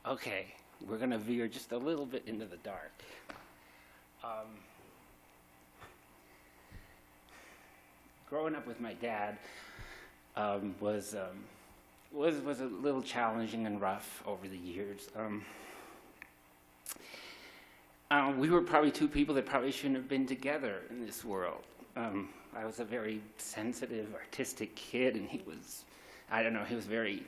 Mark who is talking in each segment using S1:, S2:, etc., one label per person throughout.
S1: Okay, we're going to veer just a little bit into the dark. Growing up with my dad was a little challenging and rough over the years. We were probably two people that probably shouldn't have been together in this world. I was a very sensitive, artistic kid, and he was, I don't know, he was very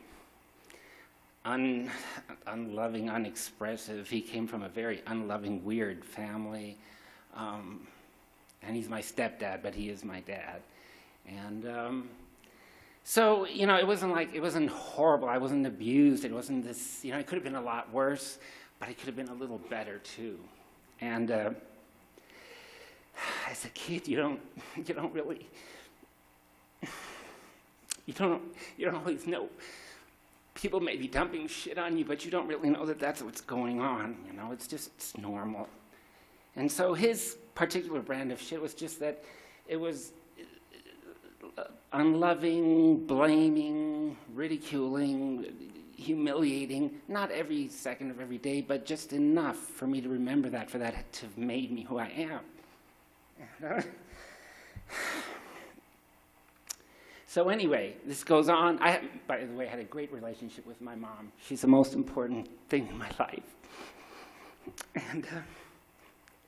S1: unloving, unexpressive. He came from a very unloving, weird family. And he's my stepdad, but he is my dad. And so, you know, it wasn't horrible. I wasn't abused. It wasn't this, you know, it could have been a lot worse, but it could have been a little better too. And as a kid, you don't always know. People may be dumping shit on you, but you don't really know that that's what's going on. You know, it's normal. And so his particular brand of shit was just that it was unloving, blaming, ridiculing, humiliating, not every second of every day, but just enough for me to remember that, for that to have made me who I am. So anyway, this goes on. I, by the way, had a great relationship with my mom. She's the most important thing in my life.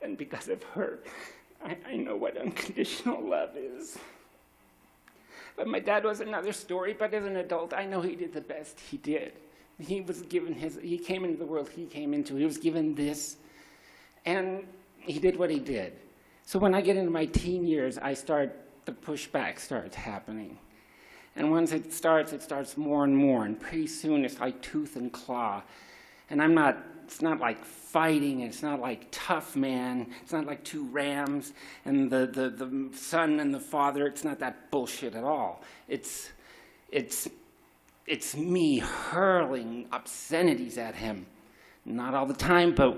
S1: And because of her, I know what unconditional love is. But my dad was another story, but as an adult, I know he did the best he did. He was given he came into the world he came into. He was given this, and he did what he did. So when I get into my teen years, the pushback starts happening. And once it starts more and more, and pretty soon it's like tooth and claw. And it's not like fighting, it's not like tough man, it's not like two rams and the son and the father, it's not that bullshit at all. It's me hurling obscenities at him. Not all the time, but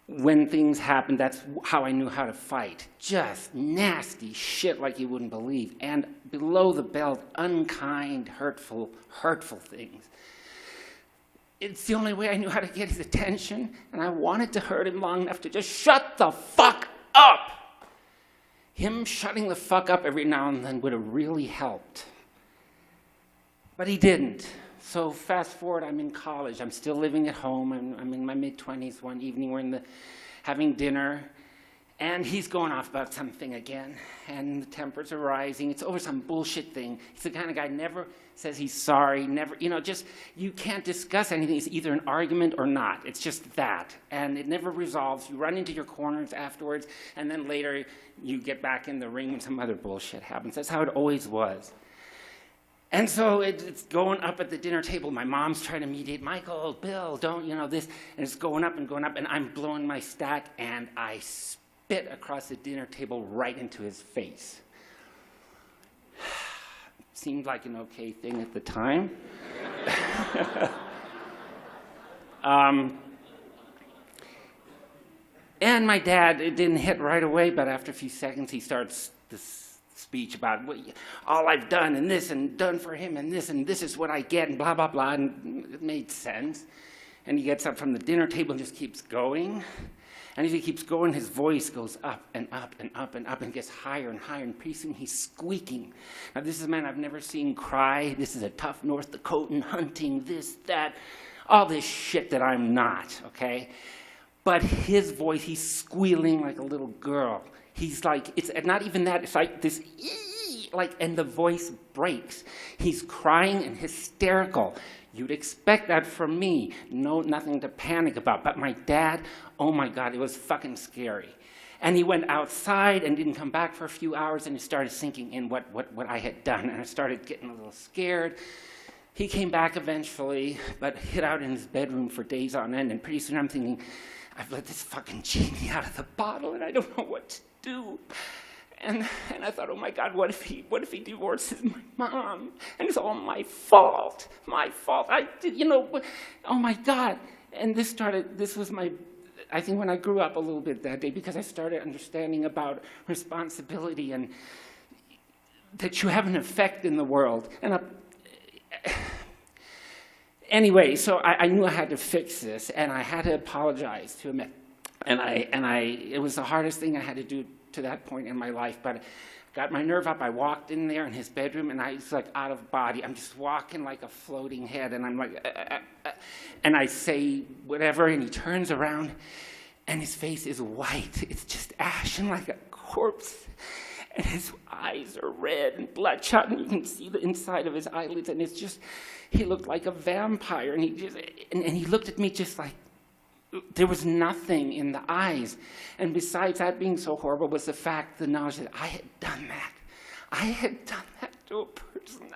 S1: when things happen, that's how I knew how to fight. Just nasty shit like you wouldn't believe. And below the belt, unkind, hurtful things. It's the only way I knew how to get his attention, and I wanted to hurt him long enough to just shut the fuck up. Him shutting the fuck up every now and then would have really helped. But he didn't. So fast forward, I'm in college. I'm still living at home. I'm in my mid-20s. One evening, we're having dinner, and he's going off about something again, and the tempers are rising. It's over some bullshit thing. He's the kind of guy never says he's sorry, never, you know, just, you can't discuss anything. It's either an argument or not. It's just that, and it never resolves. You run into your corners afterwards, and then later you get back in the ring and some other bullshit happens. That's how it always was. And so it's going up at the dinner table. My mom's trying to mediate. Michael, Bill, don't, you know, this. And it's going up, and I'm blowing my stack, and I spit across the dinner table right into his face. Seemed like an okay thing at the time. And my dad, it didn't hit right away, but after a few seconds, he starts this speech about all I've done and this and done for him and this is what I get and blah, blah, blah, and it made sense. And he gets up from the dinner table and just keeps going. And as he keeps going, his voice goes up and up and up and up and gets higher and higher, and pretty soon he's squeaking. Now this is a man I've never seen cry. This is a tough North Dakotan hunting, this, that, all this shit that I'm not, okay? But his voice, he's squealing like a little girl. He's like, it's not even that, it's like this, like, and the voice breaks. He's crying and hysterical. You'd expect that from me. No, nothing to panic about. But my dad, oh my God, it was fucking scary. And he went outside and didn't come back for a few hours, and it started sinking in what I had done. And I started getting a little scared. He came back eventually, but hid out in his bedroom for days on end. And pretty soon I'm thinking, I've let this fucking genie out of the bottle, and I don't know what to do. And I thought, oh my God, what if he divorces my mom? And it's all my fault. I did, you know, oh my God. And this was I think when I grew up a little bit that day, because I started understanding about responsibility and that you have an effect in the world. And Anyway, so I knew I had to fix this, and I had to apologize to him. It was the hardest thing I had to do to that point in my life, but I got my nerve up. I walked in there in his bedroom, and I was like out of body. I'm just walking like a floating head, and I'm like, and I say whatever, and he turns around, and his face is white. It's just ashen like a corpse. And his eyes are red and bloodshot, and you can see the inside of his eyelids, and it's just, he looked like a vampire, and he looked at me just like, there was nothing in the eyes. And besides that being so horrible was the fact, the knowledge that I had done that. I had done that to a person.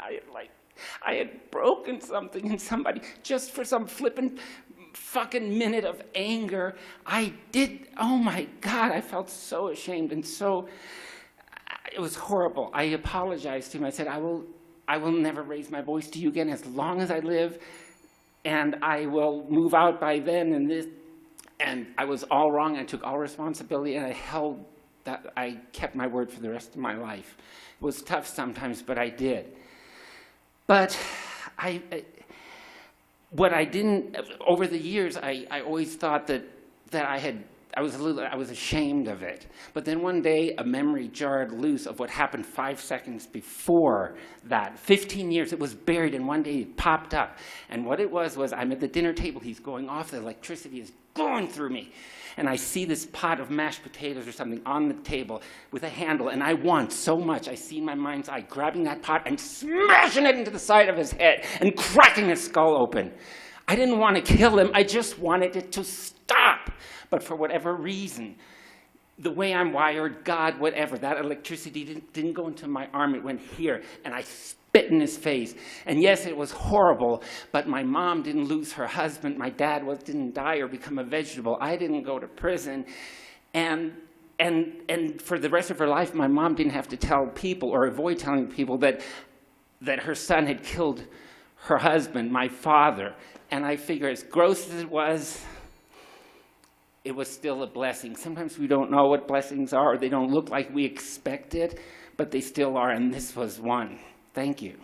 S1: I had broken something in somebody just for some flippant fucking minute of anger. I did, oh my God, I felt so ashamed and so, it was horrible. I apologized to him. I said, I will never raise my voice to you again as long as I live, and I will move out by then, and I was all wrong. I took all responsibility, and I kept my word for the rest of my life. It was tough sometimes, but I did. But over the years, I always thought that I was ashamed of it. But then one day, a memory jarred loose of what happened 5 seconds before that. 15 years, it was buried, and one day it popped up. And what it was I'm at the dinner table, he's going off, the electricity is going through me. And I see this pot of mashed potatoes or something on the table with a handle, and I want so much. I see in my mind's eye grabbing that pot and smashing it into the side of his head and cracking his skull open. I didn't want to kill him, I just wanted it to stop. But for whatever reason, the way I'm wired, God, whatever, that electricity didn't go into my arm, it went here, and I spit in his face. And yes, it was horrible, but my mom didn't lose her husband, my dad didn't die or become a vegetable, I didn't go to prison, and for the rest of her life, my mom didn't have to tell people or avoid telling people that her son had killed her husband, my father. And I figure, as gross as it was still a blessing. Sometimes we don't know what blessings are, or they don't look like we expect it, but they still are, and this was one. Thank you.